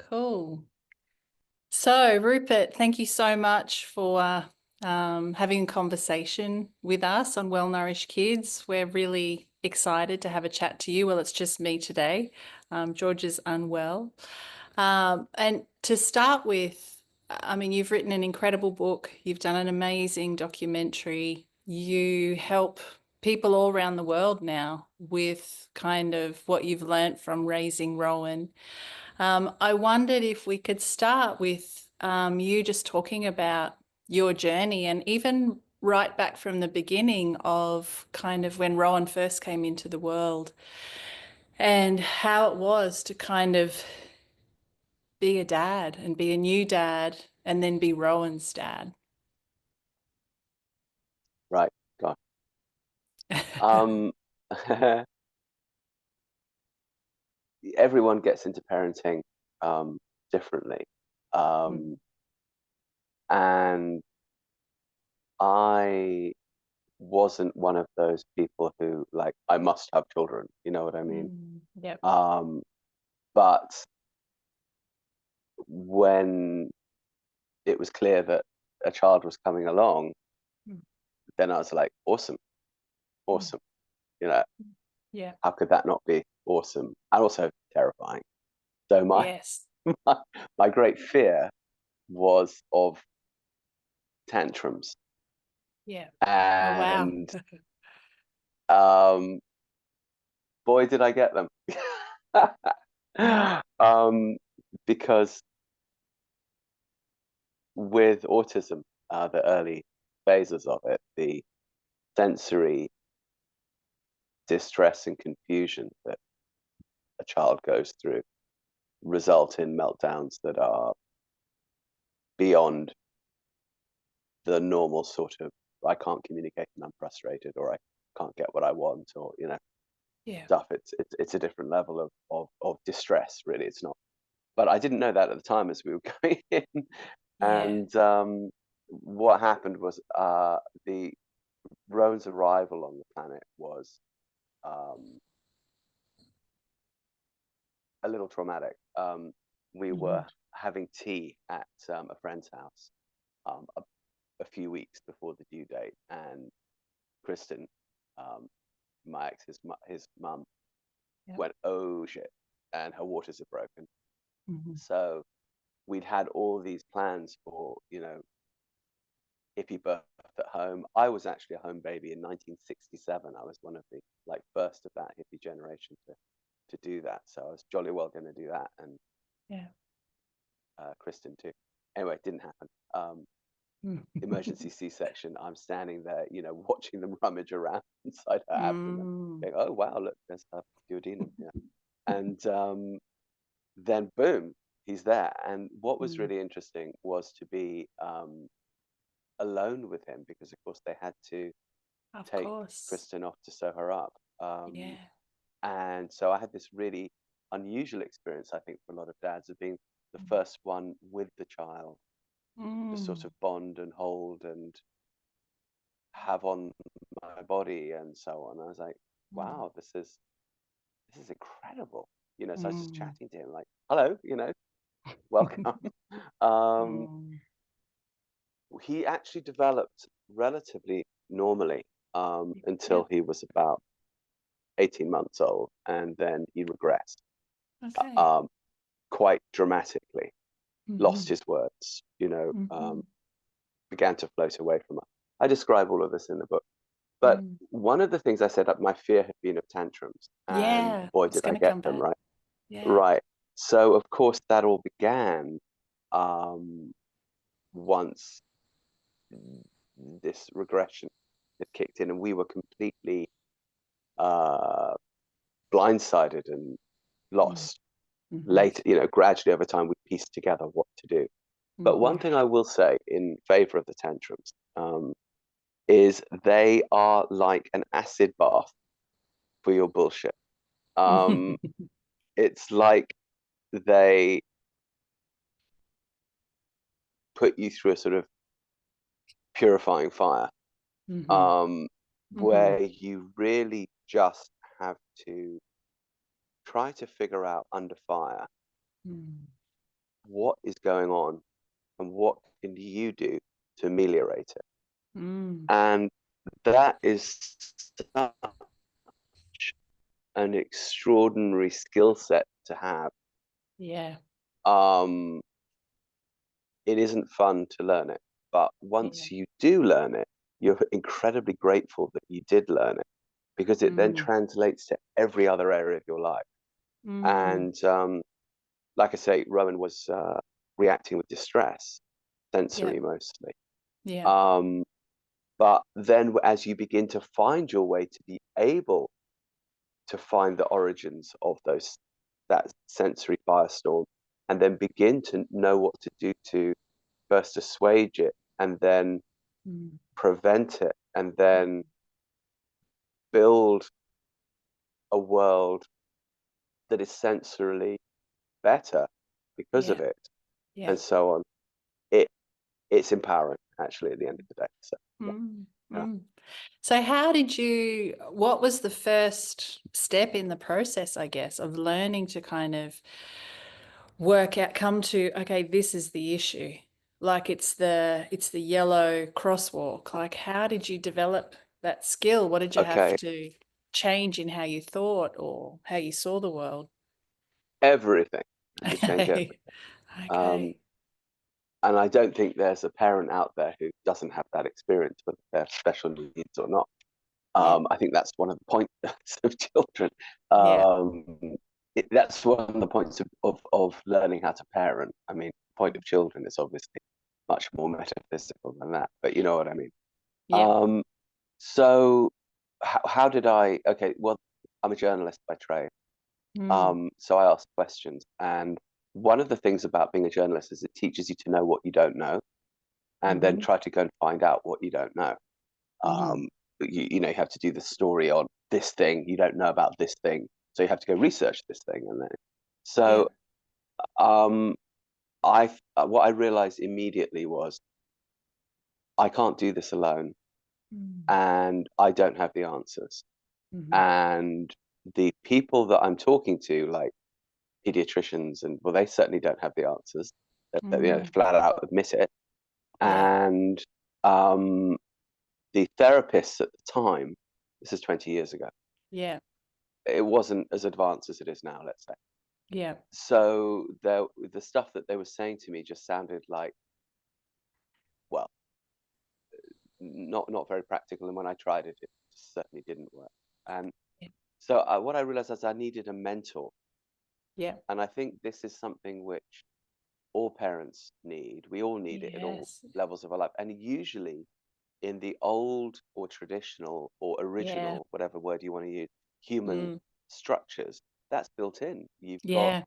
Cool. So, Rupert, thank you so much for having a conversation with us on Well Nourished Kids. We're really excited to have a chat to you. Well, it's just me today. George is unwell. And to start with, I mean, you've written an incredible book. You've done an amazing documentary. You help people all around the world now with kind of what you've learnt from raising Rowan. I wondered if we could start with you just talking about your journey and even right back from the beginning of kind of when Rowan first came into the world and how it was to kind of be a dad and be a new dad and then be Rowan's dad. Right. God. Um, Everyone gets into parenting differently. Mm. Um, and I wasn't one of those people who like, I must have children, you know what I mean? Yep. Um, but when it was clear that a child was coming along, Mm. then I was like, awesome, Mm. awesome. You know, Yeah. how could that not be awesome? And also terrifying. So my Yes. my, my great fear was of tantrums. Yeah. Oh, wow. And um, boy, did I get them. um, because with autism, the early phases of it, the sensory distress and confusion that a child goes through result in meltdowns that are beyond the normal sort of I can't communicate and I'm frustrated or I can't get what I want or Yeah. stuff. It's a different level of distress, really. It's not. But I didn't know that at the time as we were going in. Yeah. And what happened was the Rowan's arrival on the planet was um, a little traumatic. We Mhm. were having tea at a friend's house a few weeks before the due date, and Kristen, um, my ex, his mum, Yep. went, oh shit, and her waters are broken. Mhm. So we'd had all these plans for, hippie birth at home. I was actually a home baby in 1967. I was one of the like first of that hippie generation to do that. So I was jolly well going to do that, and Yeah. Kristen too. Anyway, it didn't happen. Mm. Emergency C-section. I'm standing there, watching them rummage around inside her abdomen, Mm. going, "Oh wow, look, there's her duodenum." Yeah, and then boom, he's there. And what was Mm. really interesting was to be alone with him because, of course, they had to Of take course. Kristen off to sew her up. Yeah. And so I had this really unusual experience, I think, for a lot of dads of being the first one with the child to sort Mm. of bond and hold and have on my body and so on. I was like, Mm. wow, this is incredible. So I was just Mm. chatting to him like, hello, welcome. um, Mm. he actually developed relatively normally Yeah. until he was about 18 months old, and then he regressed Okay. um, quite dramatically, lost Mhm. his words, Mhm. began to float away from us. I describe all of this in the book. But Mm. one of the things I said, my fear had been of tantrums, and Yeah. boy, It's did I going to get come them, back. right? Yeah. Right. So, of course, that all began um, once this regression had kicked in, and we were completely uh, blindsided and Mm. lost. Mhm. Later, gradually over time, we pieced together what to do. But one Mhm. thing I will say in favor of the tantrums is they are like an acid bath for your bullshit. Um, it's like they put you through a sort of purifying fire, Mhm. um, Mhm. where you really just have to try to figure out under fire Mm. what is going on and what can you do to ameliorate it? Mm. And that is such an extraordinary skill set to have. Yeah. Um, it isn't fun to learn it, but Yeah. once you do learn it, you're incredibly grateful that you did learn it because it then Mm. translates to every other area of your life. Mm. And like I say, Rowan was reacting with distress, Yeah. sensory mostly. Yeah. Um, but then as you begin to find your way to be able to find the origins of that sensory firestorm, and then begin to know what to do to first assuage it and then Mm. prevent it and then build a world that is sensorily better because of Yeah. it, Yeah. and so on. It it's empowering actually at the end of the day. So yeah, Mm. yeah. Mm. So what was the first step in the process, I guess, of learning to kind of come to, okay, this is the issue. Like it's the yellow crosswalk. Like, how did you develop that skill? What did you have Okay, to change in how you thought or how you saw the world? everything. I had to change everything. Okay. Um, Okay. and I don't think there's a parent out there who doesn't have that experience, whether they're special needs or not. Yeah. I think that's one of the points of children. Yeah. That's one of the points of learning how to parent. I mean, the point of children is obviously much more metaphysical than that, but you know what I mean. Yeah. Um, so how did I? Okay, well, I'm a journalist by trade. Mm. So I ask questions, and one of the things about being a journalist is it teaches you to know what you don't know, and then Mm-hmm. try to go and find out what you don't know. Mm-hmm. Um, you know, you have to do the story on this thing. You don't know about this thing, so you have to go research this thing, and then Yeah. so um, I what I realized immediately was I can't do this alone, Mm. and I don't have the answers. Mm-hmm. And the people that I'm talking to, like pediatricians, and well, they certainly don't have the answers. You know, Mm. flat out admit it. Yeah. And um, the therapists at the time, this is 20 years ago, Yeah. it wasn't as advanced as it is now, let's say. Yeah. So the stuff that they were saying to me just sounded like, well, not very practical. And when I tried it, it certainly didn't work. And Yeah. so what I realized is I needed a mentor. Yeah. And I think this is something which all parents need. We all need it at all Yes. levels of our life. And usually in the old or traditional or Yeah. original, whatever word you want to use, human Mm. structures, that's built in. You've got, Yeah.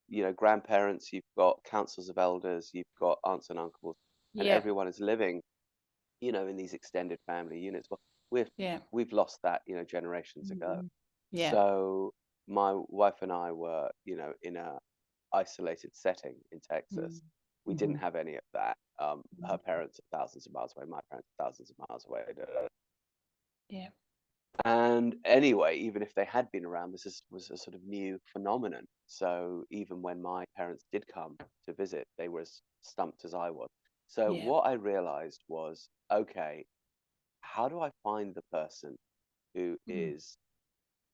you know, grandparents, you've got councils of elders, you've got aunts and uncles, and Yeah. everyone is living, you know, in these extended family units. Well, Yeah. we've lost that, you know, generations ago. Mm. Yeah. So my wife and I were, you know, in a isolated setting in Mm. Texas. We didn't Mm-hmm. have any of that. Her parents are thousands of miles away, my parents are thousands of miles away. Yeah. And anyway, even if they had been around, was a sort of new phenomenon. So even when my parents did come to visit, they were as stumped as I was. So Yeah. what I realized was, okay, how do I find the person who Mm. is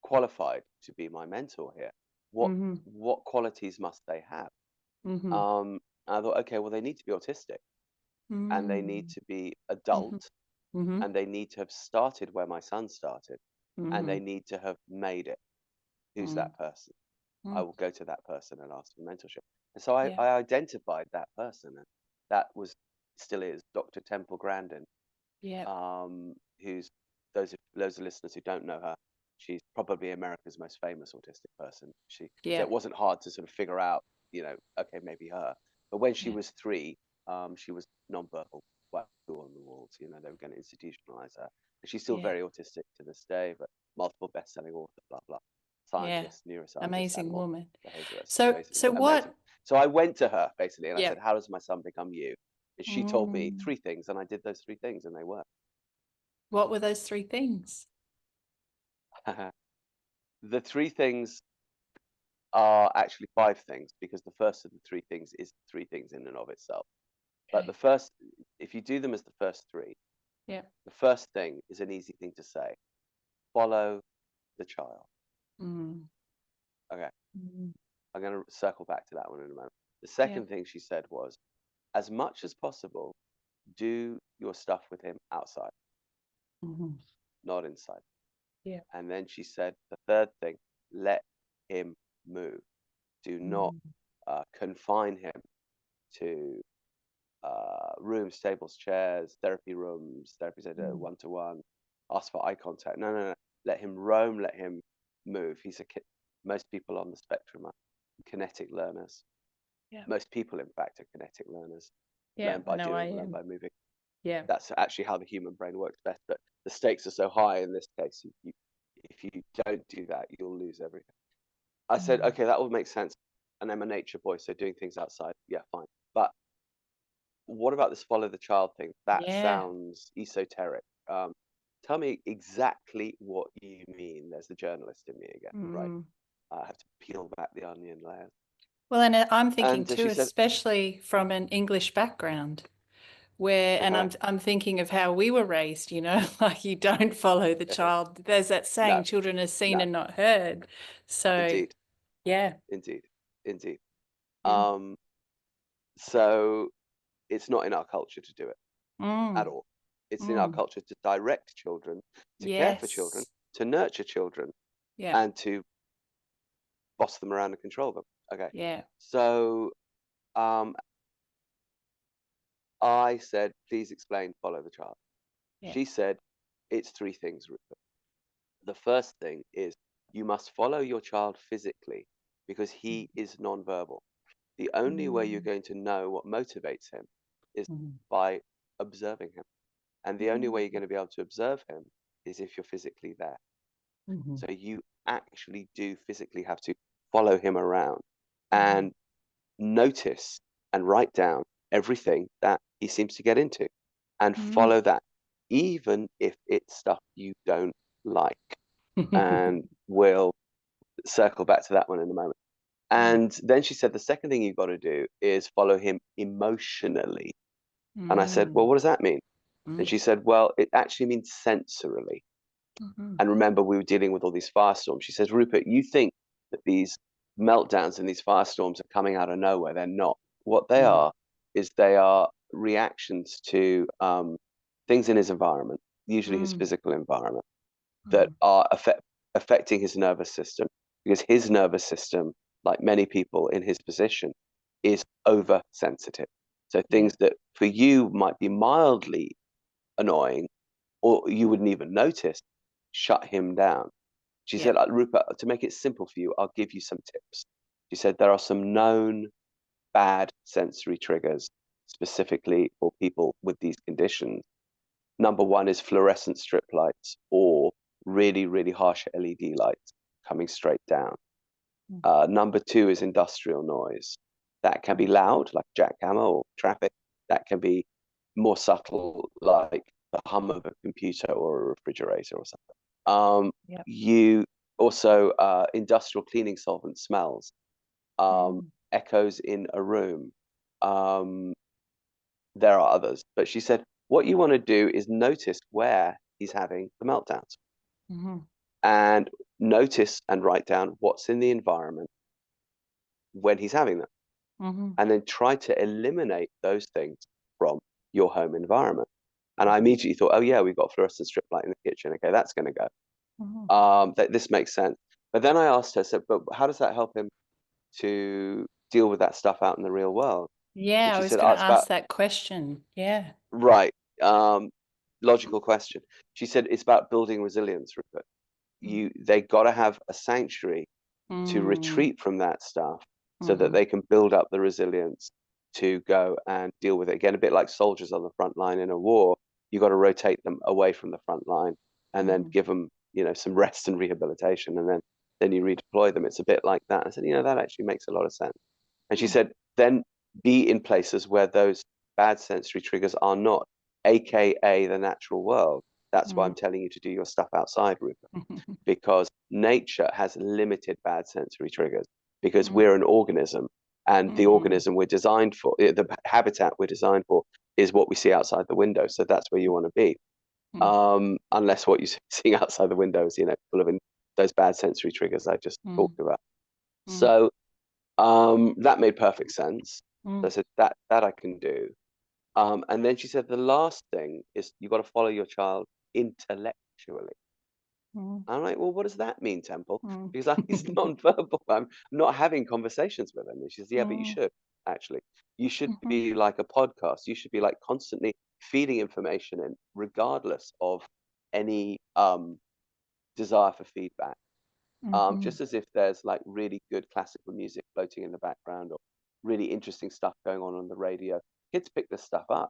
qualified to be my mentor here? What Mm-hmm. what qualities must they have? Mm-hmm. Um, I thought, okay, well, they need to be autistic and they need Mm. to be Mm-hmm. adult Mm-hmm. and they need to have started where my son started and Mm-hmm. they need to have made it. Who's Mm. that person? I Mm. will go to that person and ask for mentorship. And so Yeah. I identified that person, and that was still is Dr. Temple Grandin, Yeah. who's those of listeners who don't know her, she's probably America's most famous autistic person. So Yeah. it wasn't hard to sort of figure out, you know, okay, maybe her. But when she Yeah. was 3, she was nonverbal, quite cool on the walls. You know, they were going to institutionalize her. And she's still Yeah. very autistic to this day, but multiple best-selling author, blah blah, Yeah. scientist, neuroscientist, Amazing animal woman. behaviorist, So, amazing, so amazing. what? So I went to her basically, and I Yeah. said, "How does my son become you?" And she told me Mm. 3 things, and I did those 3 things, and they worked. What were those three things? The 3 things are actually 5 things, because the first of the 3 things is 3 things in and of itself. But Okay. the first, if you do them as the first 3, Yeah. the first thing is an easy thing to say: follow the child. Mm. Okay, Mm. I'm going to circle back to that one in a moment. The Yeah. second thing she said was, as much as possible, do your stuff with him outside, Mhm. not inside. Yeah. And then she said the third thing: let him move. Do not Mm. confine him to rooms, tables, chairs, therapy rooms, therapy center, Mm. one-to-one, ask for eye contact. No, no, no. Let him roam, let him move. Most people on the spectrum are kinetic learners. Yeah. Most people, in fact, are kinetic learners. Yeah. Learn I by know I doing, learn am. by moving. Yeah. That's actually how the human brain works best. But the stakes are so high in this case. If you don't do that, you'll lose everything. I said, Mm. okay, that will make sense. And I'm a nature boy, so doing things outside, yeah, fine. But what about this follow the child thing? That Yeah. sounds esoteric. Tell me exactly what you mean. There's the journalist in me again, right? Mm. I have to peel back the onion layers. Well, and I'm thinking And too, she said, especially from an English background, where, and okay, I'm thinking of how we were raised, like you don't follow the child. There's that no, saying, children are seen no, and not heard. So indeed, yeah, indeed, indeed. yeah. Um, so it's not in our culture to do it at Mm. all. It's in our Mm. culture to direct children, to care for children, Yes. to nurture children, Yeah. and to boss them around and control them. Okay. Yeah. So um, I said, please explain, follow the child. Yeah. She said, it's 3 things, Rupert. The first thing is you must follow your child physically because he is nonverbal. The only way you're Mm. going to know what motivates him is Mm. by observing him. And the only way you're Mm. going to be able to observe him is if you're physically there. Mhm. So you actually do physically have to follow him around Mhm. and notice and write down everything that he seems to get into and Mm. follow that, even if it's stuff you don't like. And we'll circle back to that one in a moment. Mm. And then she said, the second thing you've got to do is follow him emotionally. And I said, Mm. well, what does that mean? And Mm. she said, well, it actually means sensorily. Mhm. And remember, we were dealing with all these firestorms. She says, Rupert, you think that these meltdowns and these firestorms are coming out of nowhere. They're not. What they Mm. are is they are reactions to things in his environment, usually his Mm. physical environment, that Mhm. are affecting his nervous system. Because his nervous system, like many people in his position, is oversensitive. So Yeah. things that for you might be mildly annoying or you wouldn't even notice, shut him down. She Yeah. said, Rupert, to make it simple for you, I'll give you some tips. She said, there are some known bad sensory triggers specifically for people with these conditions. Number one is fluorescent strip lights or really, really harsh LED lights coming straight down. Mm. Number two is industrial noise. That can be Mm. loud, like jackhammer or traffic. That can be more subtle, like the hum of a computer or a refrigerator or something. Yeah. You also industrial cleaning solvent smells, Mm. echoes in a room. Um, there are others, but she said what you want to do is notice where he's having the meltdowns Mhm. and notice and write down what's in the environment when he's having them, Mhm. and then try to eliminate those things from your home environment. And I Mhm. immediately thought, oh yeah, we've got fluorescent strip light in the kitchen. Okay, that's going to go. Mhm. That this makes sense. But then I asked her, so, but how does that help him to deal with that stuff out in the real world? And Yeah, I she was said, going oh, to it's about ask that question. Yeah. right. Logical question. She said it's about building resilience, Rupert. Mm. They got to have a sanctuary to Mm. retreat from that stuff so that Mhm. they can build up the resilience to go and deal with it. Again, a bit like soldiers on the front line in a war, you got to rotate them away from the front line and then Mhm. give them, some rest and rehabilitation, and then you redeploy them. It's a bit like that. I said, that actually makes a lot of sense. And she Mm. said, then be in places where those bad sensory triggers are not, aka the natural world. That's why I'm Mm. telling you to do your stuff outside, Rupert, because nature has limited bad sensory triggers. because Mm. we're an organism, and the Mm. organism we're designed for, the habitat we're designed for, is what we see outside the window. So that's where you want to be. Mm. Unless what you're seeing outside the window is, full of those bad sensory triggers I just Mm. talked about. Mm. So that made perfect sense. So I Mm. said that I can do. And then she said the last thing is you've got to follow your child intellectually. Mm. I'm like, well, what does that mean, Temple? Mm. Because he's non-verbal. I'm not having conversations with him. And she says, yeah, but you Mm. should actually. You should Mhm. be like a podcast. You should be like constantly feeding information in, regardless of any desire for feedback. Mhm. Just as if there's like really good classical music floating in the background or really interesting stuff going on the radio. Kids pick this stuff up.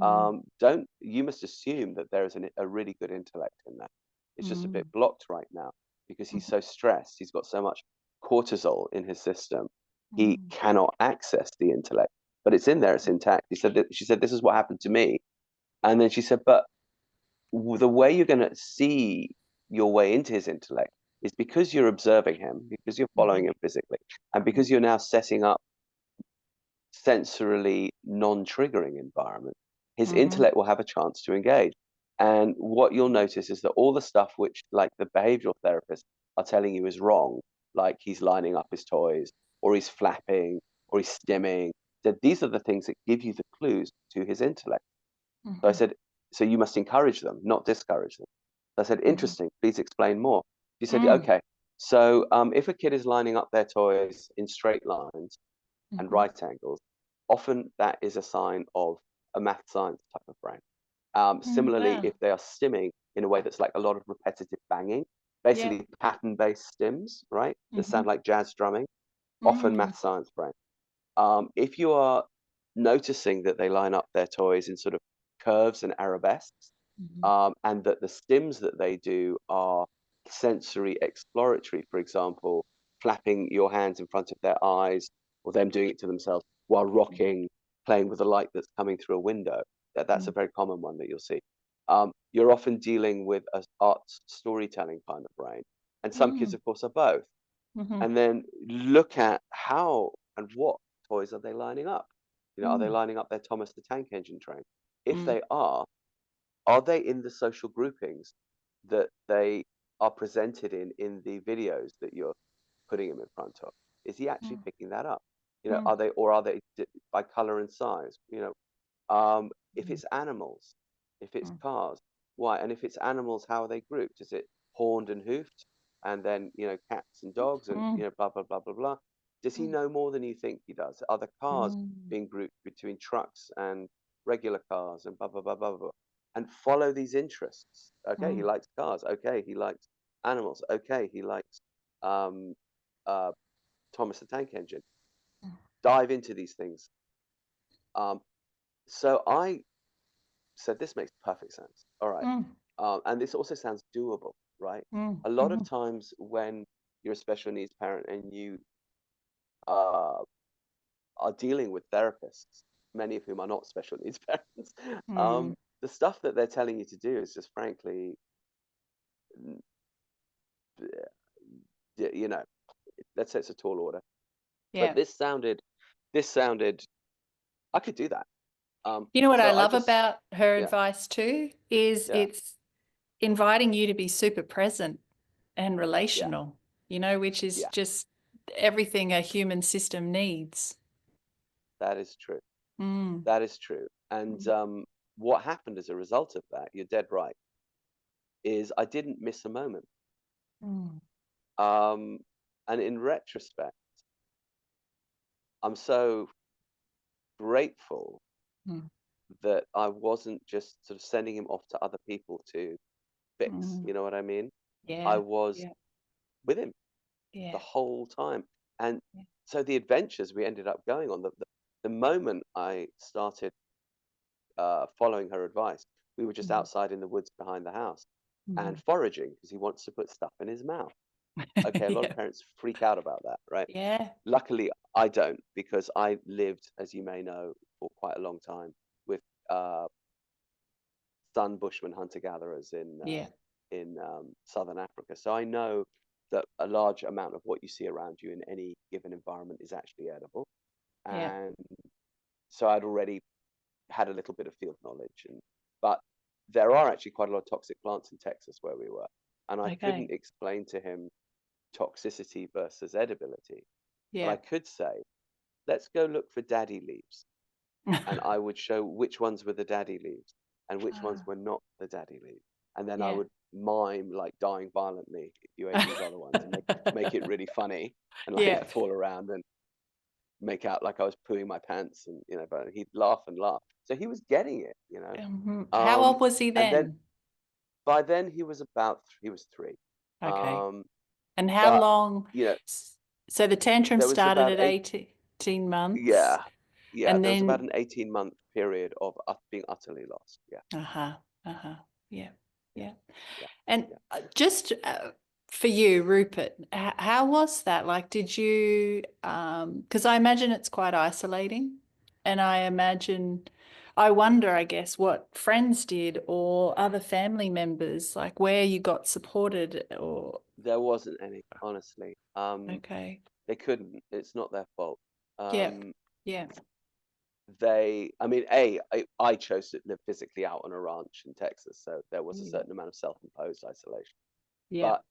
Mm. Don't you must assume that there is a really good intellect in that. It's just a bit Mm. blocked right now because he's Mhm. so stressed. He's got so much cortisol in his system. He Mm. cannot access the intellect, but it's in there. It's intact. She said, this is what happened to me. And then she said, but the way you're going to see your way into his intellect is because you're observing him, because you're following Mhm. him physically, and because you're now setting up sensorily non-triggering environment, his Mhm. intellect will have a chance to engage. And what you'll notice is that all the stuff which, like, the behavioral therapists are telling you is wrong, like he's lining up his toys, or he's flapping, or he's stimming, that these are the things that give you the clues to his intellect. So I Mhm. said, so you must encourage them, not discourage them. I said, Mhm. interesting, please explain more. She said, Mm. okay, so if a kid is lining up their toys in straight lines and Mhm. right angles, often that is a sign of a math science type of brain. Mm. Similarly, Wow. if they are stimming in a way that's like a lot of repetitive banging, Yeah. basically pattern-based stims, right, that sound Mhm. like jazz drumming, often Mm. math science brain. If you are noticing that they line up their toys in sort of curves and arabesques, Mhm. and that the stims that they do are sensory exploratory, for example, flapping your hands in front of their eyes, or them doing it to themselves while rocking, playing with the light that's coming through a window. That's a Mm. very common one that you'll see. You're often dealing with an arts storytelling kind of brain, and some kids, Mm. of course, are both. Mhm. And then look at how and what toys are they lining up? Are they Mm. lining up their Thomas the Tank Engine train? If Mm. they are they in the social groupings that they are presented in the videos that you're putting him in front of? Is he actually Mm. picking that up? Mm. Are they by color and size? If Mm. it's animals, if it's Mm. cars, why? And if it's animals, how are they grouped? Is it horned and hoofed, and then cats and dogs, and Mm. blah blah blah blah blah? Does he Mm. know more than you think he does? Are the cars Mm. being grouped between trucks and regular cars and blah blah blah blah blah? And follow these interests. Okay, he Mm. likes cars. Okay, he likes animals. Okay, he likes um, uh, Thomas the Tank Engine. Dive into these things. Um, so I said, this makes perfect sense. All right. Mm. And this also sounds doable, right? Mm. A lot of Mhm. times when you're a special needs parent and you uh, are dealing with therapists, many of whom are not special needs parents, Mm. the stuff that they're telling you to do is just frankly, n- you know, let's say it's a tall order. But Yeah. this sounded, I could do that. You know what I So I love just, about her yeah, advice too is yeah, it's inviting you to be super present and yeah, relational, which is yeah, just everything a human system needs. that is true. Mm. That is true. And Mm. what happened as a result of that, you're dead right, is I didn't miss a moment. Mm. Um, and in retrospect, I'm so grateful Mm. that I wasn't just sort of sending him off to other people to fix. Mm. You know what I mean? I Yeah. was Yeah. with him the Yeah. whole time. And Yeah. so the adventures we ended up going on, the moment I started following her advice, we were just Mm. outside in the woods behind the house and Mhm. foraging because he wants to put stuff in his mouth. Okay, a lot of Yeah. parents freak out about that, right? Yeah. Luckily, I don't because I lived, as you may know, for quite a long time with uh, son Bushmen hunter gatherers in Yeah. southern Africa. So I know that a large amount of what you see around you in any given environment is actually edible. Yeah. And so I'd already had a little bit of field knowledge, but there are actually quite a lot of toxic plants in Texas where we were, and I couldn't Okay. explain to him toxicity versus edibility, but I Yeah. could say, let's go look for daddy leaves, and I would show which ones were the daddy leaves and which ones Ah, were not the daddy leaves, and then I yeah. would mime like dying violently if you ate these other ones, and make it really funny and Yeah. like fall around and make out like I was pooing my pants, and but he'd laugh and laugh. So he was getting it, How old was he And then then? by then he was 3. Okay. Um, And how but long? you know, So the tantrum there was started about at 18 months, yeah, yeah, and there was about then, an 18-month period of being utterly lost. Yeah, uh-huh, uh-huh, yeah, yeah, yeah. yeah, And yeah. just for you, Rupert, how was that? Like, did you, because I imagine it's quite isolating, and I wonder, I guess, what friends did or other family members, like where you got supported or, There wasn't any, honestly. okay, They couldn't. It's not their fault. yep, Um, yeah, I mean, I chose to live physically out on a ranch in Texas, so there was a mm, certain amount of self-imposed isolation. yep, But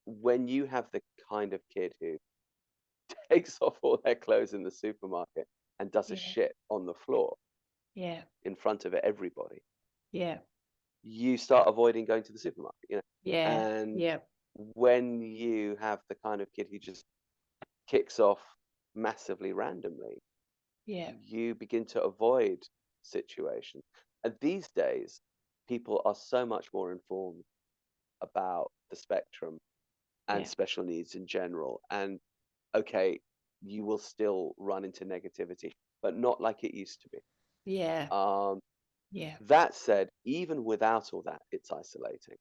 when you have the kind of kid who takes off all their clothes in the supermarket and does a yeah, shit on the floor yeah, in front of everybody, yeah, you start avoiding going to the supermarket. yeah, And yeah, when you have the kind of kid who just kicks off massively randomly, yeah, you begin to avoid situations. And these days, people are so much more informed about the spectrum and yeah, special needs in general. And okay, you will still run into negativity, but not like it used to be. yeah, Um, yeah, that said, even without all that, it's isolating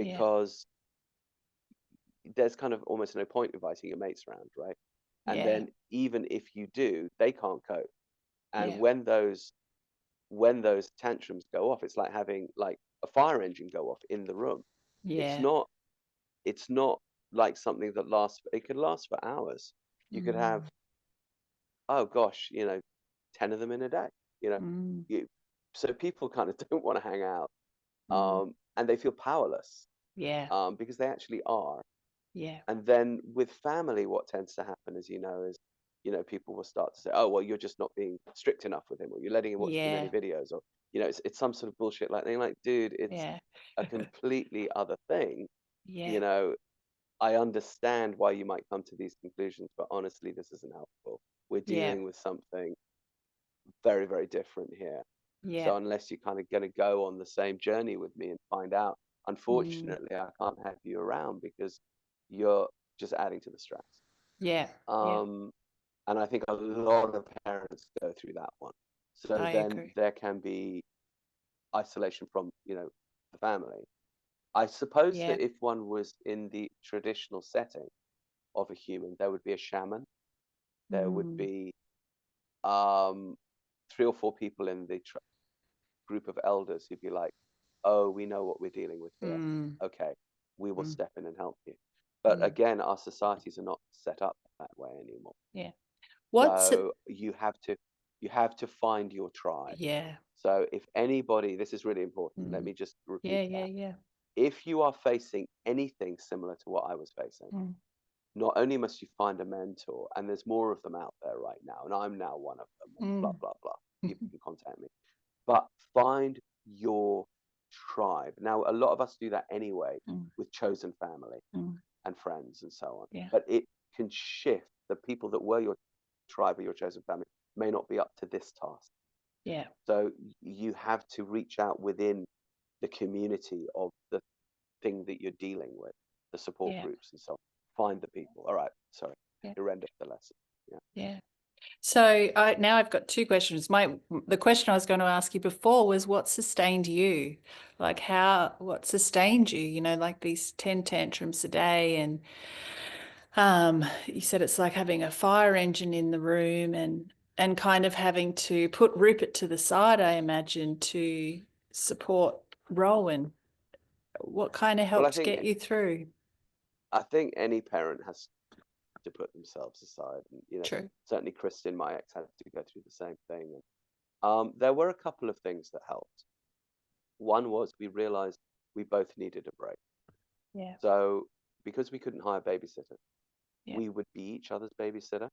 yeah, because there's kind of almost no point inviting your mates around, right? And yeah, then even if you do, they can't cope. And yeah, when those tantrums go off, it's like having like a fire engine go off in the room. It's yeah, not it's not like something that lasts. It could last for hours. You could have, mm, oh gosh, 10 of them in a day. You know, mm, you so people kind of don't want to hang out, mm, and they feel powerless, yeah, because they actually are. yeah, And then with family, what tends to happen, as people will start to say, "Oh, well, you're just not being strict enough with him, or you're letting him watch too many yeah, videos, or it's some sort of bullshit like thing." Like, dude, it's yeah, a completely other thing. You yeah, know, I understand why you might come to these conclusions, but honestly, this isn't helpful. We're yeah, dealing with something very, very different here. yeah, So unless you're kind of going to go on the same journey with me and find out, mm, unfortunately, I can't have you around because you're just adding to the stress. yeah, yeah, Um, and I think a lot of parents go through that one. So I then agree. there can be isolation from, the family. I suppose Yeah, that if one was in the traditional setting of a human, there would be a shaman. There would mm, be um, 3 or 4 people in the group of elders who'd be like, "Oh, we know what we're dealing with here. mm, Okay, we will mm, step in and help you." But mm, again, our societies are not set up that way anymore. yeah. What's it? So you have to find your tribe. Yeah, So if anybody, this is really important. Let mm, me just yeah, repeat yeah, that. yeah, If you are facing anything similar to what I was facing, mm, not only must you find a mentor, and there's more of them out there right now, and I'm now one of them, and blah mm, blah blah. People can contact me, but find your tribe. Now, a lot of us do that anyway mm, with chosen family mm, and friends and so on. yeah, But it can shift. The people that were your tribe or your chosen family may not be up to this task. yeah, So you have to reach out within the community of the thing that you're dealing with, the support yeah, groups and so on. Find the people. All right, sorry, yeah, to render the lesson. Yeah. yeah. So now I've got two questions. The question I was going to ask you before was what sustained you? Like what sustained you, like these 10 tantrums a day, and you said it's like having a fire engine in the room, and kind of having to put Rupert to the side, I imagine, to support Rowan. What kind of Well, I helped think get you through? I think any parent has to put themselves aside, and True. certainly Kristen, my ex, had to go through the same thing. And there were a couple of things that helped. One was we realized we both needed a break. Yeah. So because we couldn't hire babysitters, Yeah. we would be each other's babysitter,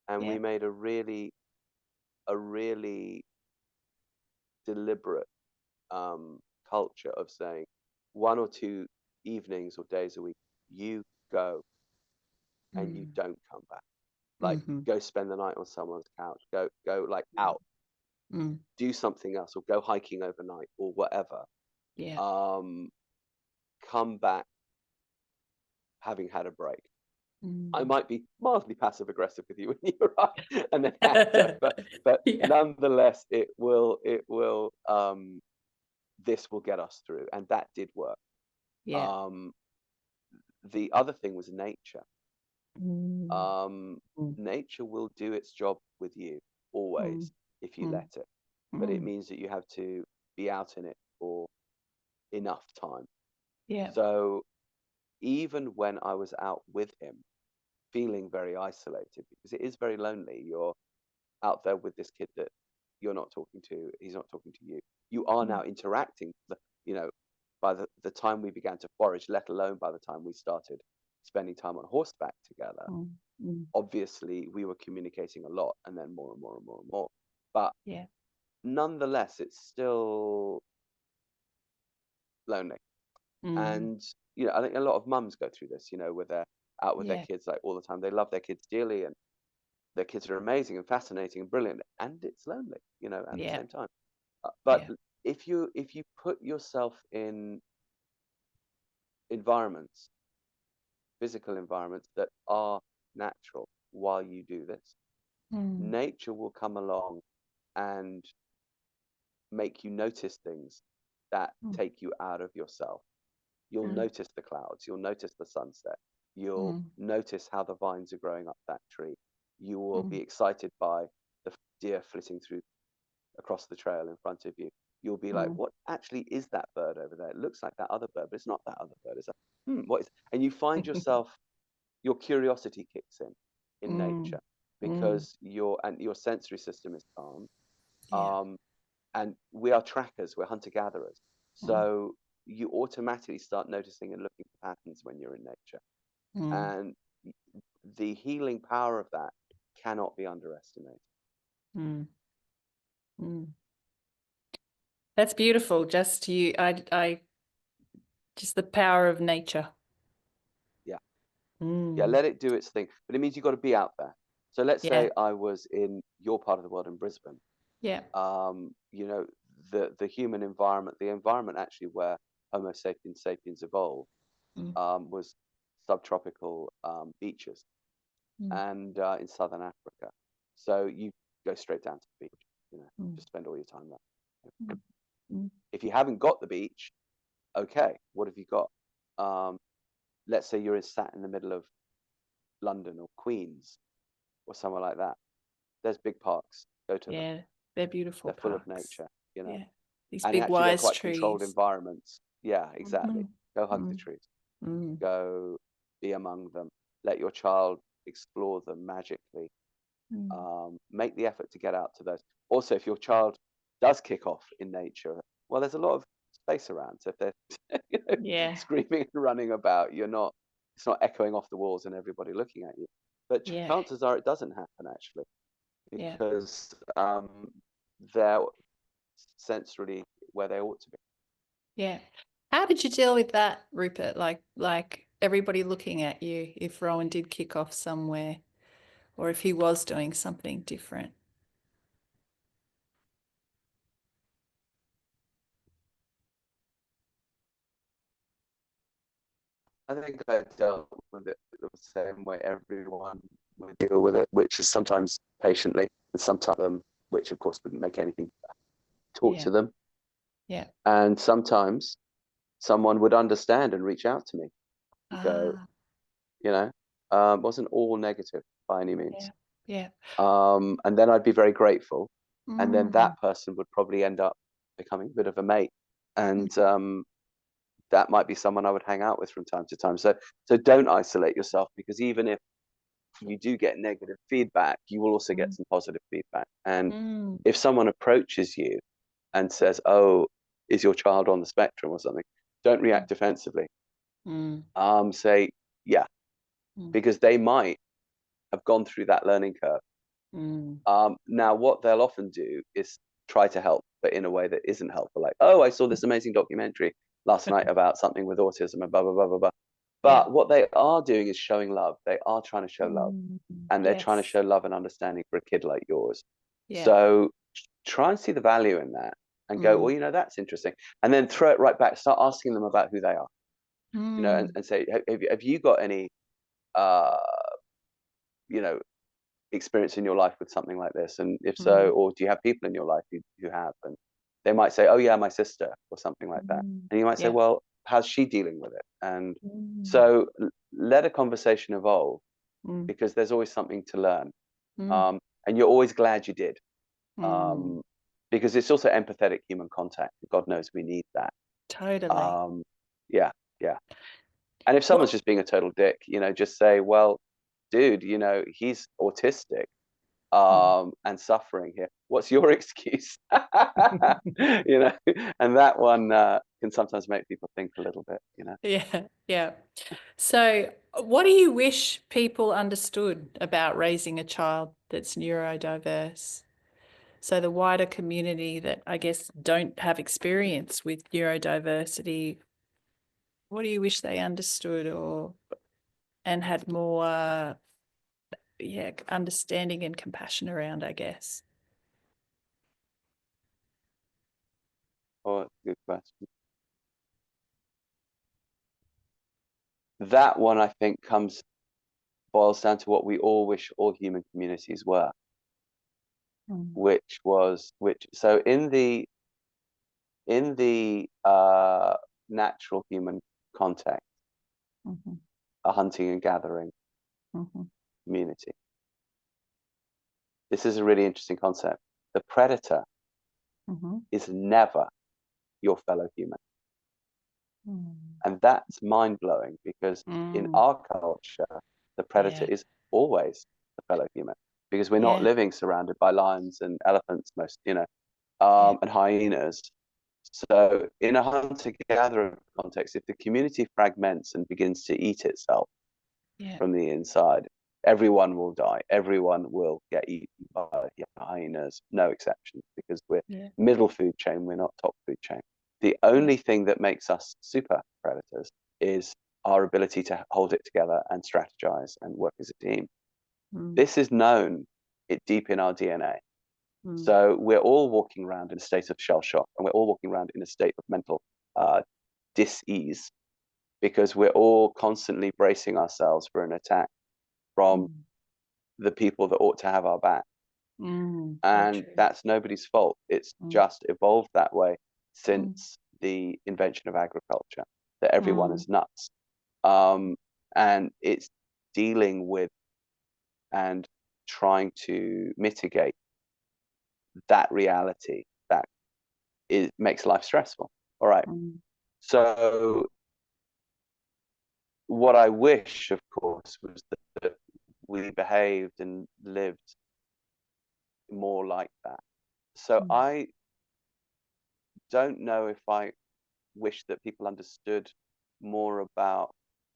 and Yeah. we made a really deliberate culture of saying 1 or 2 evenings or days a week, you go and you don't come back. Like, Mm-hmm. go spend the night on someone's couch, go like out, Mm. do something else, or go hiking overnight or whatever. Yeah. Come back having had a break. I Mm. might be mildly passive aggressive with you when you arrive and then after, but Yeah. nonetheless, this will get us through, and that did work. Yeah. The other thing was nature. Mm. Mm. Nature will do its job with you always if you Mm. let it, but it Mm. means that you have to be out in it for enough time. Yeah. So even when I was out with him, feeling very isolated, because it is very lonely, you're out there with this kid that you're not talking to, he's not talking to you. You are now interacting, by the time we began to forage, let alone by the time we started spending time on horseback together. Mm. Mm. Obviously, we were communicating a lot, and then more and more and more and more. But Yeah. nonetheless, it's still lonely. Mm. And I think a lot of mums go through this, where they're out with their Yeah. kids like all the time. They love their kids dearly, and their kids are amazing and fascinating and brilliant, and it's lonely, at the Yeah. same time. But Yeah. if you put yourself in environments, physical environments that are natural while you do this, Mm. nature will come along and make you notice things that Mm. take you out of yourself. You'll Mm. notice the clouds, you'll notice the sunset, you'll Mm. notice how the vines are growing up that tree. You will be Mm. excited by the deer flitting through across the trail in front of you. You'll be like, Mm. what actually is that bird over there? It looks like that other bird, but it's not that other bird. It's like, what is? And you find yourself, your curiosity kicks in Mm. nature, Mm. because your sensory system is calm. Yeah. And we are trackers, we're hunter gatherers. Mm. So you automatically start noticing and looking for patterns when you're in nature. Mm. And the healing power of that cannot be underestimated. Mm. Mm. That's beautiful. Just you, just the power of nature. Yeah. Yeah, Mm. let it do its thing. But it means you've got to be out there. So let's Yeah. say I was in your part of the world in Brisbane. Yeah. The human environment, the environment actually where Homo sapiens sapiens evolved, Mm. was subtropical beaches, Mm. and in southern Africa. So you go straight down to the beach, Mm. just spend all your time there. Mm. Mm. If you haven't got the beach, okay, what have you got? Let's say you're sat in the middle of London or Queens or somewhere like that. There's big parks. Go to them. Yeah. They're beautiful They're full of parks. nature. Yeah. These And big actually, they're wise quite controlled trees. environments. Yeah, exactly. Mm. Go hug the Mm. trees. Mm. Go be among them. Let your child explore them magically. Mm. Make the effort to get out to those. Also, if your child does kick off in nature, well, there's a lot of space around. So if they're Yeah. screaming and running about, it's not echoing off the walls and everybody looking at you. But Yeah. chances are it doesn't happen actually, Yeah. because they're sensorily where they ought to be. Yeah. How did you deal with that, Rupert? Like everybody looking at you if Rowan did kick off somewhere or if he was doing something different? I think I dealt with it the same way everyone would deal with it, which is sometimes patiently, and sometimes which of course wouldn't make anything, talk Yeah. to them. Yeah. And sometimes someone would understand and reach out to me and go, Ah, wasn't all negative by any means. yeah. Yeah. And then I'd be very grateful. And then Mm. that person would probably end up becoming a bit of a mate. And that might be someone I would hang out with from time to time. So don't isolate yourself, because even if you do get negative feedback, you will also get Mm. some positive feedback. And Mm. if someone approaches you and says, "Oh, is your child on the spectrum or something?" Don't Mm. react defensively. Mm. Say, yeah, Mm. because they might have gone through that learning curve. Mm. Now, what they'll often do is try to help, but in a way that isn't helpful. Like, "Oh, I saw this amazing documentary last night about something with autism and blah, blah, blah, blah, blah." Yeah. But what they are doing is showing love. They are trying to show love, Mm. and they're trying to Yes. show love and understanding for a kid like yours. Yeah. So try and see the value in that and go, Mm. "Well, that's interesting." And then throw it right back. Start asking them about who they are, Mm. and say, have you got any, uh, you know, experience in your life with something like this? And if so, Mm. or do you have people in your life who have? And they might say, "Oh yeah, my sister," or something like that. Mm. And you might say, Yeah. "Well, how's she dealing with it?" And Mm. so let a conversation evolve, Mm. because there's always something to learn. Mm. Um, and you're always glad you did. Mm. Um, because it's also empathetic human contact. God knows we need that. Totally. Um, yeah, yeah. And if someone's What? just being a total dick, just say, "Well, dude, he's autistic, Mm. and suffering here. What's your excuse?" you know, and that one can sometimes make people think a little bit. Yeah. Yeah. So, what do you wish people understood about raising a child that's neurodiverse? So, the wider community that I guess don't have experience with neurodiversity, what do you wish they understood or and had more, yeah, understanding and compassion around, I guess? Oh, that's a good question. That one, I think, boils down to what we all wish all human communities were, Mm. which so in the natural human context, Mm-hmm. a hunting and gathering Mm-hmm. community. This is a really interesting concept. The predator Mm-hmm. is never your fellow human. Mm. And that's mind blowing, because in Mm. our culture, the predator Yeah. is always the fellow human, because we're not Yeah. living surrounded by lions and elephants, Yeah. and hyenas. So in a hunter-gatherer context, if the community fragments and begins to eat itself Yeah. from the inside, everyone will die. Everyone will get eaten by hyenas, no exceptions, because we're Yeah. middle food chain, we're not top food chain. The Yeah. only thing that makes us super predators is our ability to hold it together and strategize and work as a team. Mm. This is known deep in our DNA. Mm. So we're all walking around in a state of shell shock, and we're all walking around in a state of mental dis-ease, because we're all constantly bracing ourselves for an attack from Mm. the people that ought to have our back. Mm. So And true. that's nobody's fault. It's Mm. just evolved that way Mm. since the invention of agriculture, that everyone Mm. is nuts. Um, and it's dealing with and trying to mitigate that reality that makes life stressful. All right. Mm. So what I wish, of course, was that we behaved and lived more like that. So Mm. I don't know if I wish that people understood more about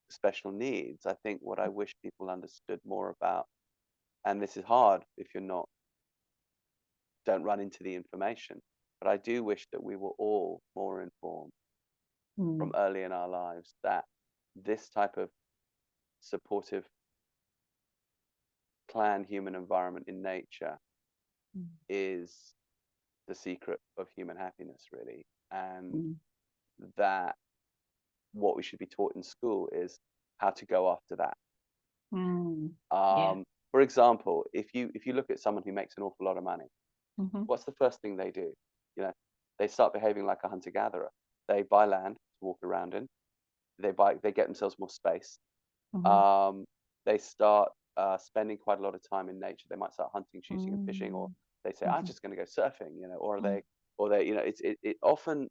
special needs. I think what I wish people understood more about, and this is hard if you're not, don't run into the information, but I do wish that we were all more informed from Mm. early in our lives that this type of supportive clan human environment in nature Mm. is the secret of human happiness, really. And Mm. that what we should be taught in school is how to go after that. Mm. Yeah. Um, for example, if you look at someone who makes an awful lot of money, Mm-hmm. what's the first thing they do? They start behaving like a hunter-gatherer. They buy land to walk around in. They get themselves more space. Mm-hmm. Um, they start spending quite a lot of time in nature. They might start hunting, shooting, and fishing, or Mm. they say, "I'm Mm-hmm. just going to go surfing," or Mm. they, it's it often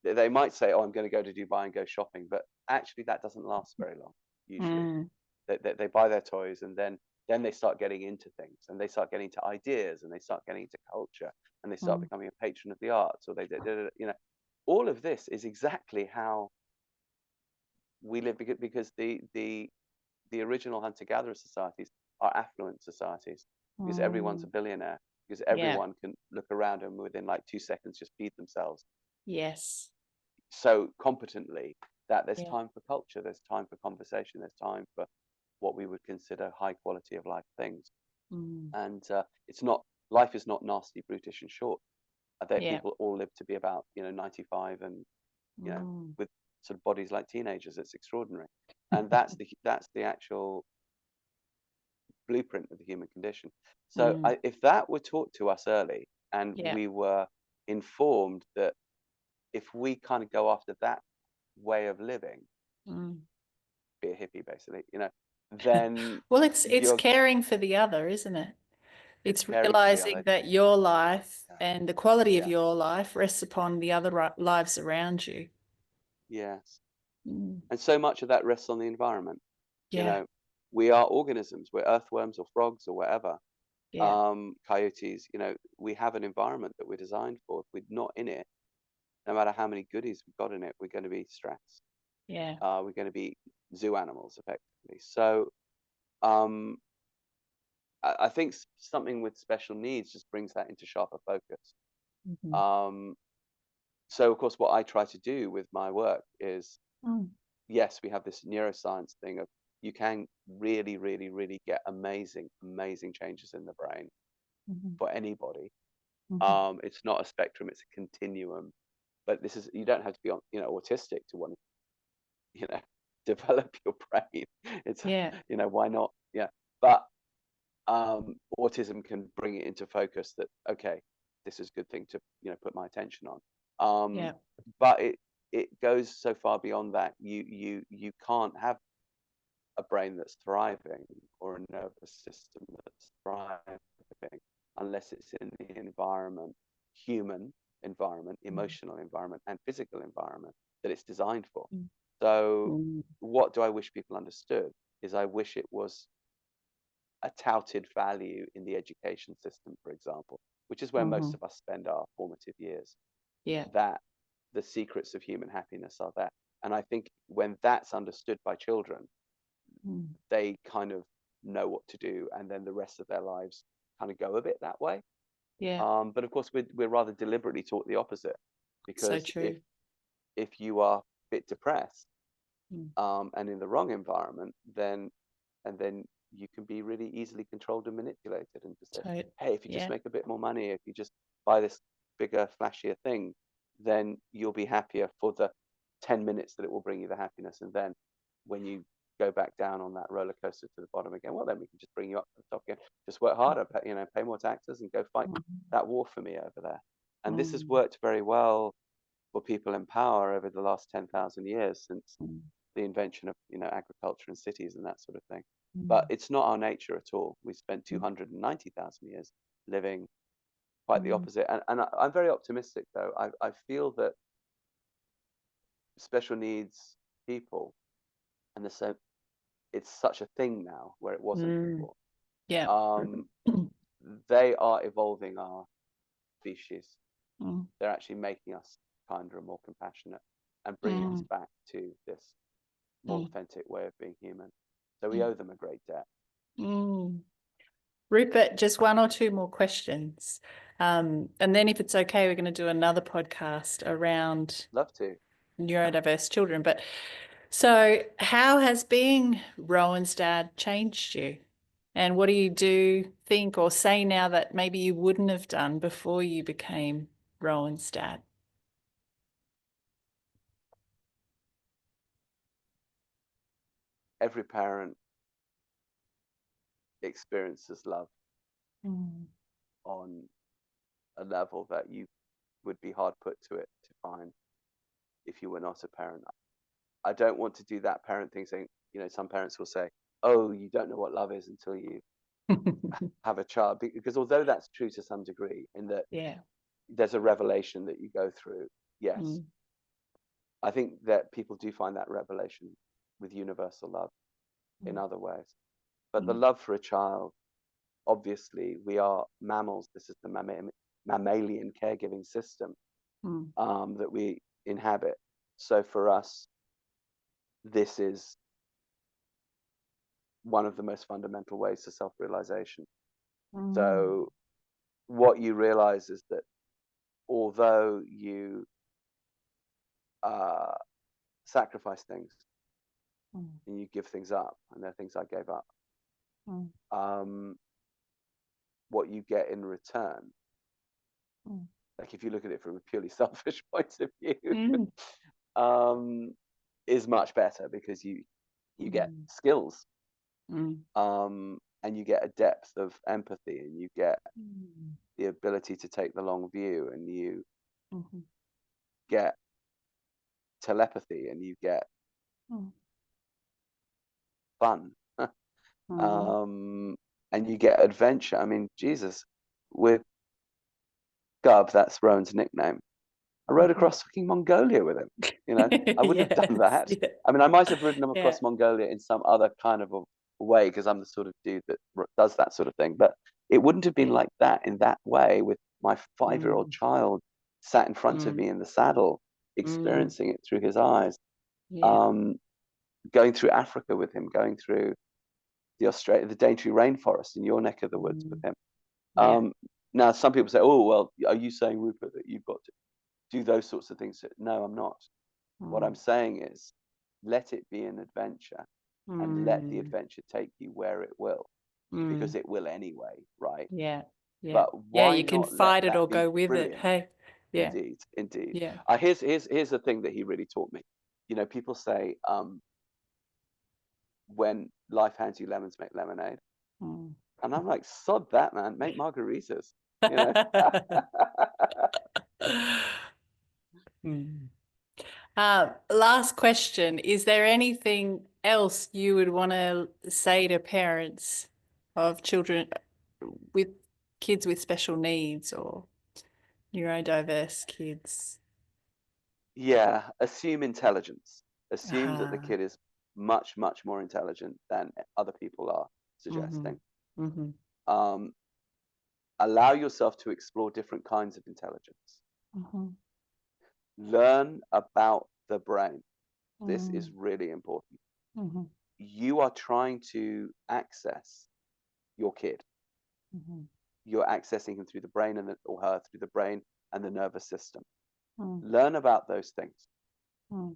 they might say, oh, I'm going to go to Dubai and go shopping, but actually that doesn't last very long usually. Mm. They buy their toys, and then they start getting into things, and they start getting into ideas, and they start getting into culture, and they start Mm. becoming a patron of the arts, or all of this is exactly how we live, because the original hunter-gatherer societies are affluent societies, because everyone's a Mm. billionaire, because Yeah. everyone can look around and within like 2 seconds just feed themselves Yes. so competently that there's Yeah. time for culture, there's time for conversation, there's time for what we would consider high quality of life things. Mm. And it's not, life is not nasty, brutish, and short. There, Yeah. people all live to be about 95, and Mm. with sort of bodies like teenagers. It's extraordinary, and that's the actual blueprint of the human condition. So Mm. if that were taught to us early, and Yeah. we were informed that if we kind of go after that way of living, Mm. be a hippie basically, then Well, it's you're caring for the other, isn't it? it's It's caring for the realizing other. that your life Yeah. and the quality of Yeah. your life rests upon the other lives around you. Yes. Mm. And so much of that rests on the environment. You Yeah. know, we are organisms. We're earthworms or frogs or whatever. Yeah. Coyotes. We have an environment that we're designed for. If we're not in it, no matter how many goodies we've got in it, we're going to be stressed. Yeah. We're going to be zoo animals effectively. So um, I think something with special needs just brings that into sharper focus. Mhm. Um, so of course, what I try to do with my work is, Mm. yes, we have this neuroscience thing of you can really, really, really get amazing, amazing changes in the brain Mhm. for anybody. Mhm. It's not a spectrum; it's a continuum. But you don't have to be autistic to want to, develop your brain. It's, Yeah. why not? Yeah. But autism can bring it into focus that, okay, this is a good thing to, put my attention on. Yeah. But it goes so far beyond that. You can't have a brain that's thriving, or a nervous system that's thriving, unless it's in the environment, human environment, Mm. emotional environment, and physical environment that it's designed for. Mm. So Mm. what do I wish people understood is, I wish it was a touted value in the education system, for example, which is where most Mhm. of us spend our formative years, Yeah. that the secrets of human happiness are there. And I think when that's understood by children, Mm. they kind of know what to do, and then the rest of their lives kind of go a bit that way. Yeah. But of course, we're rather deliberately taught the opposite, So because if true. if you are a bit depressed, Mm. and in the wrong environment, then you can be really easily controlled and manipulated, and just say, hey, if you just Yeah. make a bit more money, if you just buy this bigger, flashier thing, then you'll be happier for the 10 minutes that it will bring you the happiness. And then when you go back down on that roller coaster to the bottom again, well, then we can just bring you up to the top again. Just work harder, pay more taxes, and go fight Mhm. that war for me over there. And this has Mm. worked very well for people in power over the last 10,000 years, since Mm. the invention of agriculture and cities and that sort of thing. But Mm. it's not our nature at all. We spent Mm. 290,000 years living quite the Mm. opposite. And I'm very optimistic, though. I feel that special needs people, and it's such a thing now where it wasn't Mm. before. Yeah. Um, they are evolving our species. Mm. They're actually making us kinder and more compassionate, and bringing us Mm. back to this Mm. authentic way of being human. So we Mm. owe them a great debt. Mm. Rupert, just one or two more questions. And then if it's okay, we're going to do another podcast around Love to. neurodiverse children. But so how has being Rowan's dad changed you? And what do you do, think, or say now that maybe you wouldn't have done before you became Rowan's dad? Every parent experiences love Mm. on a level that you would be hard put to it to find if you were not a parent. I don't want to do that parent thing, saying, some parents will say, oh, you don't know what love is until you have a child. Because although that's true to some degree, in that Yeah. there's a revelation that you go through, yes, Mm. I think that people do find that revelation with universal love in Mm. other ways. But the Mm. love for a child, obviously, we are mammals. This is the mammalian caregiving system Mm. that we inhabit. So for us, this is one of the most fundamental ways to self-realization. Mm. So what you realize is that although you sacrifice things Mm. and you give things up, and there are things I gave up, Mm. um, what you get in return, Mm. like if you look at it from a purely selfish point of view, Mm. um, is much better because you get Mm. skills, Mm. and you get a depth of empathy, and you get Mm. the ability to take the long view, and you Mhm. get telepathy, and you get Mm. fun, Mhm. um, and you get adventure. I mean, Jesus, with Gub, that's Rowan's nickname. I rode Mhm. across fucking Mongolia with him. You know, I wouldn't have done Yes. that. Yeah. I mean, I might have ridden him Yeah. across Mongolia in some other kind of a way because I'm the sort of dude that does that sort of thing. But it wouldn't have been Yeah. like that in that way with my 5-year-old Mm. child sat in front of Mm. me in the saddle, Mm. experiencing it through his eyes. Yeah. Um, Going through Africa with him, going through the Daintree rainforest in your neck of the woods with Mm. him. Yeah. Now, some people say, "Oh, well, are you saying, Rupert, that you've got to do those sorts of things?" No, I'm not. What I'm Mm. saying is, let it be an adventure, and let the Mm. adventure take you where it will, because Mm. it will anyway, right? Yeah. Yeah. But Yeah. why You can not let fight it that or be go with it. brilliant? Hey. Yeah. Indeed, indeed. Yeah. Here's the thing that he really taught me. You know, people say, when life hands you lemons, make lemonade. Mm. And I'm like, sod that, man. Make margaritas, you know? Mm. Last question. Is there anything else you would want to say to parents of children with kids with special needs or neurodiverse kids? Yeah, assume intelligence. Assume that the Ah. kid is much, much more intelligent than other people are Mm-hmm. suggesting. Mm-hmm. Um, Allow yourself to explore different kinds of intelligence. Mm-hmm. Learn about the brain. This Mm-hmm. is really important. Mm-hmm. You are trying to access your kid. Mm-hmm. You're accessing him through the brain or her through the brain and the nervous system. Mm-hmm. Learn about those things. Mm.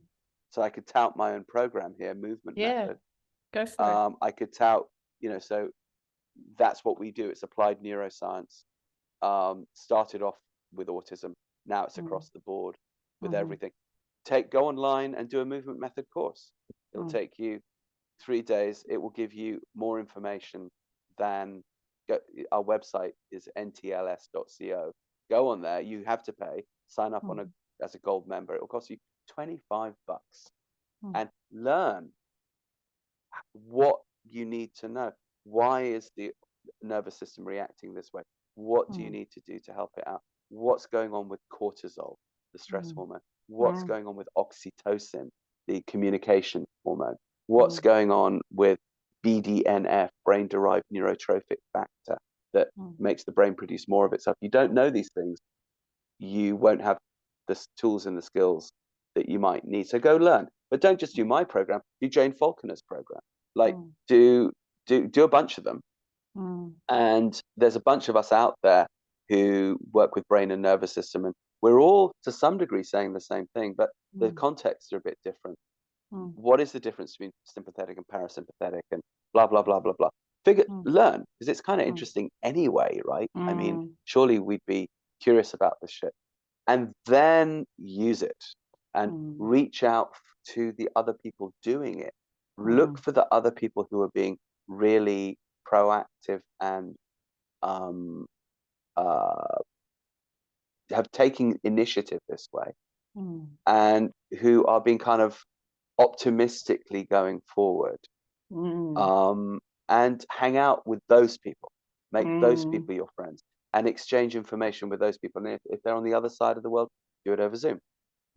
So I could tout my own program here, movement Yeah, method. go for it. I could tout, so that's what we do. It's applied neuroscience. Started off with autism. Now it's Mm. across the board with Mm-hmm. everything. Go online and do a movement method course. It'll Mm. take you 3 days. It will give you more information than our website is ntls.co. Go on there. You have to pay. Sign up Mm. as a gold member. It will cost you $25 Mm. and learn what you need to know. Why is the nervous system reacting this way? What do you Mm. need to do to help it out? What's going on with cortisol, the stress Mm. hormone? What's Mm. going on with oxytocin, the communication hormone? What's Mm. going on with BDNF, brain derived neurotrophic factor, that Mm. makes the brain produce more of itself? You don't know these things, you won't have the tools and the skills that you might need. So go learn, but don't just do my program. Do Jane Falconer's program. Like Mm. do a bunch of them. Mm. And there's a bunch of us out there who work with brain and nervous system, and we're all to some degree saying the same thing, but the Mm. contexts are a bit different. Mm. What is the difference between sympathetic and parasympathetic, and blah blah blah blah blah? Mm. Learn, because it's kind of Mm. interesting anyway, right? I mean, Mm. surely we'd be curious about this shit, and then use it and Mm. reach out to the other people doing it. Look Mm. for the other people who are being really proactive and um, uh, have taken initiative this way, Mm. and who are being kind of optimistically going forward, Mm. um, and hang out with those people, make those Mm. people your friends, and exchange information with those people. And if they're on the other side of the world, do it over Zoom.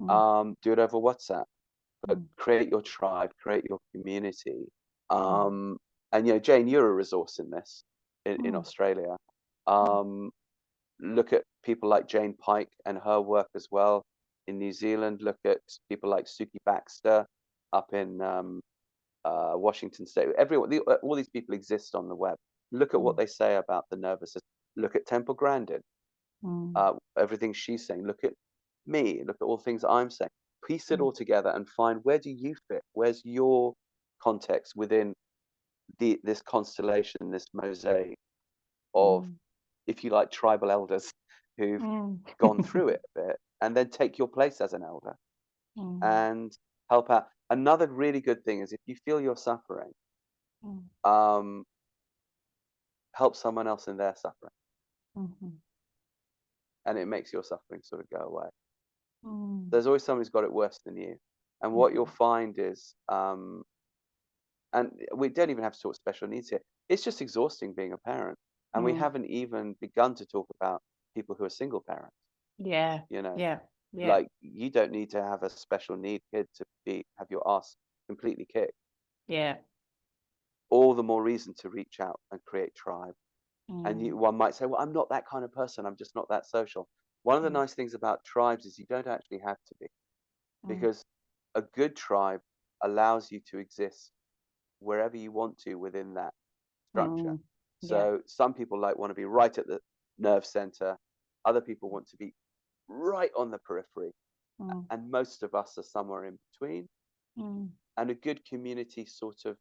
Do it over WhatsApp, but mm, create your tribe, create your community. mm, And Jane, you're a resource in this in mm, Australia. mm, Look at people like Jane Pike and her work as well in New Zealand. Look at people like Suki Baxter up in Washington State. All these people exist on the web. Look at what mm, they say about the nervous system. Look at Temple Grandin, mm, everything she's saying. Look at me. Look at all the things I'm saying. Piece it mm, all together and find, where do you fit? Where's your context within this constellation, this mosaic of, mm, if you like, tribal elders who've mm, gone through it a bit, and then take your place as an elder mm, and help out. Another really good thing is, if you feel you're suffering, mm, um, help someone else in their suffering, mhm, and it makes your suffering sort of go away. mm, There's always someone who's got it worse than you. And what you'll mhm, find is, and we don't even have to talk special needs here, it's just exhausting being a parent. And we mm. haven't even begun to talk about people who are single parents, Yeah, you know. yeah, yeah, Like, you don't need to have a special need kid to have your ass completely kicked. yeah. All the more reason to reach out and create tribe. And Mm, one might say, well, I'm not that kind of person, I'm just not that social. One of the mm, nice things about tribes is you don't actually have to be, mm, because a good tribe allows you to exist wherever you want to within that structure. mm. Yeah. So some people want to be right at the nerve center, other people want to be right on the periphery, Mm, and most of us are somewhere in between. mm, And a good community sort of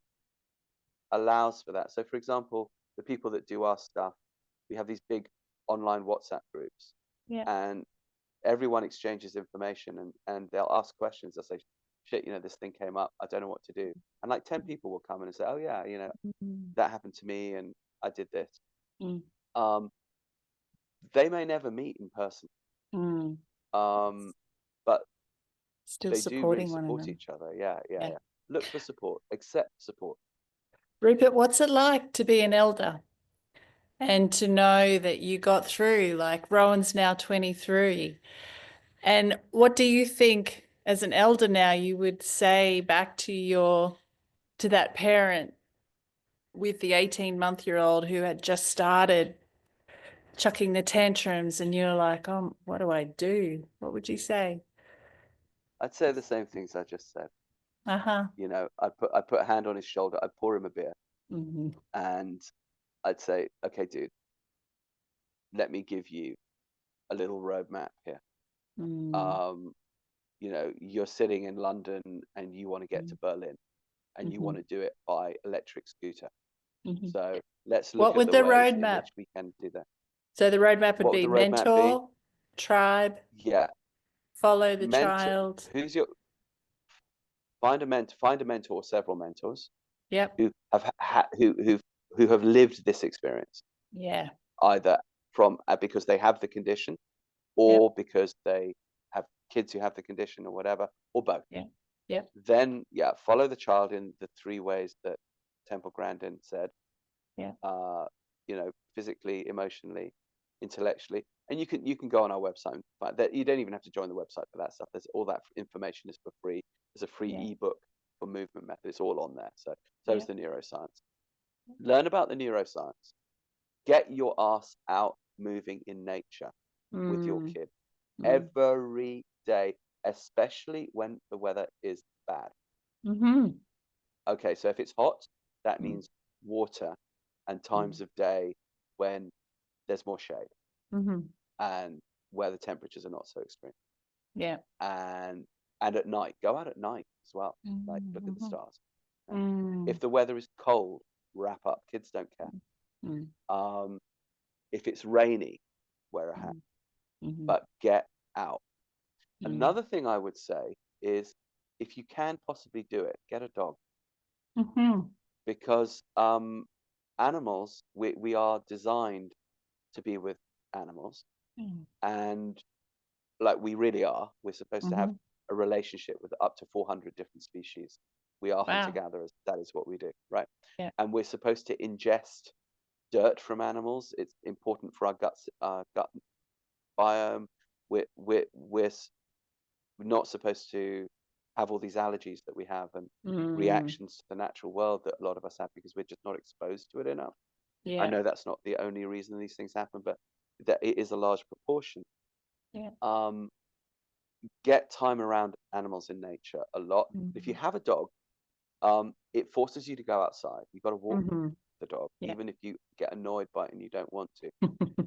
allows for that. So, for example, the people that do our stuff, we have these big online WhatsApp groups, yeah, and everyone exchanges information, and they'll ask questions. They'll say, shit, this thing came up, I don't know what to do. And like 10 people will come in and say, oh yeah, mm, that happened to me and I did this. mm, Um, they may never meet in person, mm. um, but Still they do really supporting one support another. each other. Yeah, yeah, Yeah. yeah. Look for support, accept support. Rupert, what's it like to be an elder and to know that you got through? Like Rowan's now 23. And what do you think as an elder now you would say back to that parent with the 18-month-old who had just started chucking the tantrums and you're like, oh, what do I do? What would you say? I'd say the same things I just said. Uh-huh. I put a hand on his shoulder, I'd pour him a beer, Mm-hmm. and I'd say, okay, dude, let me give you a little roadmap here. Mm-hmm. Um, you're sitting in London and you want to get to Berlin, and you want to do it by electric scooter. Mm-hmm. So let's What look at would the the ways in roadmap? which we can do that. So the roadmap would What would be the roadmap be? mentor, tribe, Yeah, follow the mentor. child. Who's your Find a mentor or several mentors Yep. who have who have lived this experience, Yeah. either from because they have the condition, Yep. or because they have kids who have the condition, or whatever, or both. Yep. Yep. Then, yeah, follow the child in the three ways that Temple Grandin said, Yep. physically, emotionally, intellectually. And you can go on our website and find that. You don't even have to join the website for that stuff. There's all that information is for free. There's a free Yep. ebook for movement method. It's all on there. So is Yep. the neuroscience. Learn about the neuroscience. Get your ass out moving in nature with your Mm. kid Mm. every day, especially when the weather is bad. Mm-hmm. Okay, so if it's hot, that Mm. means water and Mm. times of day when there's more shade Mm-hmm. and where the temperatures are not so extreme. Yeah. And at night, go out at night as well. Like, look at the Mm-hmm. stars. Yeah. Mm. If the weather is cold, wrap up. Kids don't care. Mm. If it's rainy, wear a hat, Mm. Mm-hmm. but get out. Mm. Another thing I would say is, if you can possibly do it, get a dog, Mm-hmm. because animals, we are designed to be with animals, Mm. and like, we really are. We're supposed to have Mm-hmm. a relationship with up to 400 different species. We are Wow. hunter-gatherers. That is what we do, right? Yeah. And we're supposed to ingest dirt from animals. It's important for our gut biome. We're we're not supposed to have all these allergies that we have and Mm. reactions to the natural world that a lot of us have because we're just not exposed to it enough. I Yeah. know that's not the only reason these things happen, but that it is a large proportion. Yeah. Um, get time around animals in nature a lot. If you Mm. have a dog, it forces you to go outside. You've got to walk Mm-hmm. the dog, Yeah. even if you get annoyed by it and you don't want to.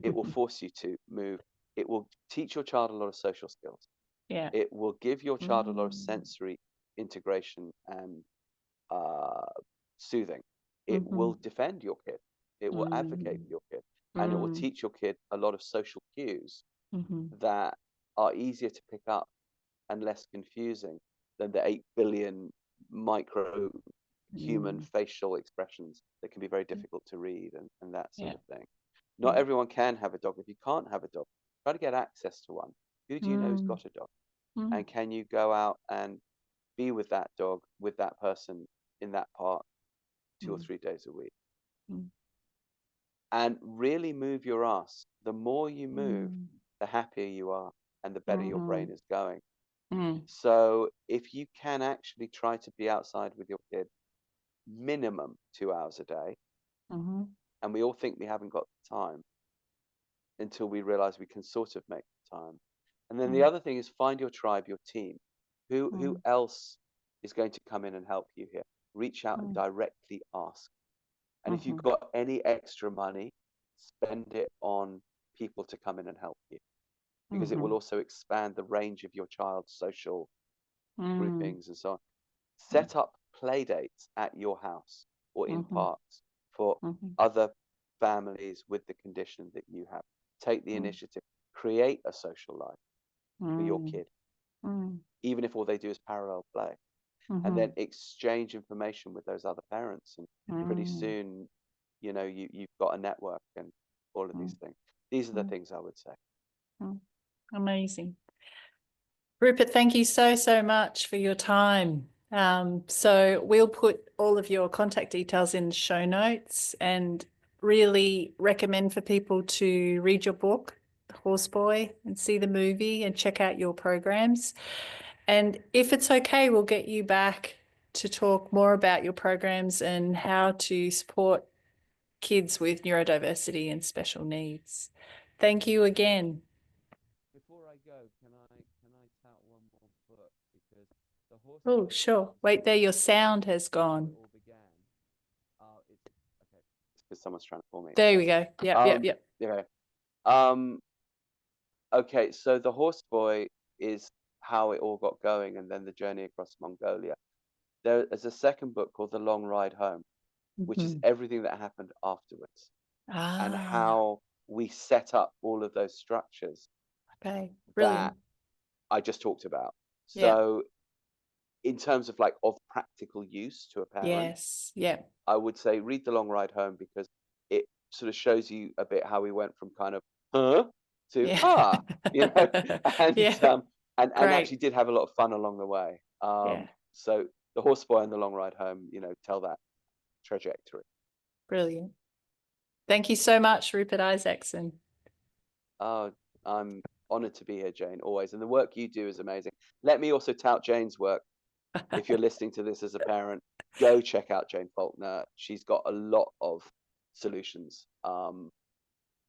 It will force you to move. It will teach your child a lot of social skills. Yeah. It will give your child a lot of Mm. sensory integration and uh, soothing. It Mm-hmm. will defend your kid. It will advocate Mm. for your kid, and it will Mm. teach your kid a lot of social cues Mm-hmm. that are easier to pick up and less confusing than the 8 billion micro human Mm. facial expressions that can be very difficult to read and that sort Yeah. of thing. Not Yeah. everyone can have a dog. If you can't have a dog, try to get access to one. Who do you know who's Mm. got a dog? Mm. And can you go out and be with that dog, with that person in that park 2 or 3 days a week? Mm. And really move your ass. The more you move, Mm. the happier you are and the better your Mm. brain is going. Mm. So if you can actually try to be outside with your kid minimum 2 hours a day, Mm-hmm. and we all think we haven't got the time until we realize we can sort of make the time. And then the Mm. other thing is find your tribe, your team. Who Mm. else is going to come in and help you here? Reach out and Mm. directly ask. And if you've Mm-hmm. got any extra money, spend it on people to come in and help you because it Mm-hmm. will also expand the range of your child's social Mm. groupings and so on. Set up play dates at your house or in Mm-hmm. parks for Mm-hmm. other families with the condition that you have. Take the Mm. initiative. Create a social life for your Mm. kid, Mm. even if all they do is parallel play. And Mm-hmm. then exchange information with those other parents. And pretty Mm. soon, you've got a network and all of these Mm. things. These are the Mm. things I would say. Mm. Amazing. Rupert, thank you so, so much for your time. So we'll put all of your contact details in the show notes and really recommend for people to read your book, Horseboy, and see the movie and check out your programs. And if it's okay, we'll get you back to talk more about your programs and how to support kids with neurodiversity and special needs. Thank you again. Before I go, can I tout one more book because the Oh, Horseboy book sure. Wait there, your sound has how gone. it all began. It's okay. It's because someone's trying to call me. There Okay. we go. Yep, yep, Um. yep. Yeah. Um. Okay. So the Horseboy is how it all got going, and then the journey across Mongolia. There is a second book called The Long Ride Home, which is Mhm. everything that happened afterwards and Ah, how we set up all of those structures okay. that Brilliant. I just talked about. Yeah. So in terms of like of practical use to a parent, Yes. Yeah. I would say read The Long Ride Home because it sort of shows you a bit how we went from kind of huh to Yeah. you know, and Yeah. and Great. actually did have a lot of fun along the way. Yeah. So the Horseboy and The Long Ride Home, tell that trajectory. Brilliant. Thank you so much, Rupert Isaacson. Oh, I'm honored to be here, Jane, always. And the work you do is amazing. Let me also tout Jane's work. If you're listening to this as a parent, go check out Jane Faulkner. She's got a lot of solutions.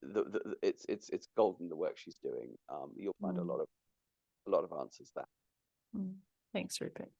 It's golden the work she's doing. You'll find Mm, a lot of answers there. mm. Thanks, Rupert.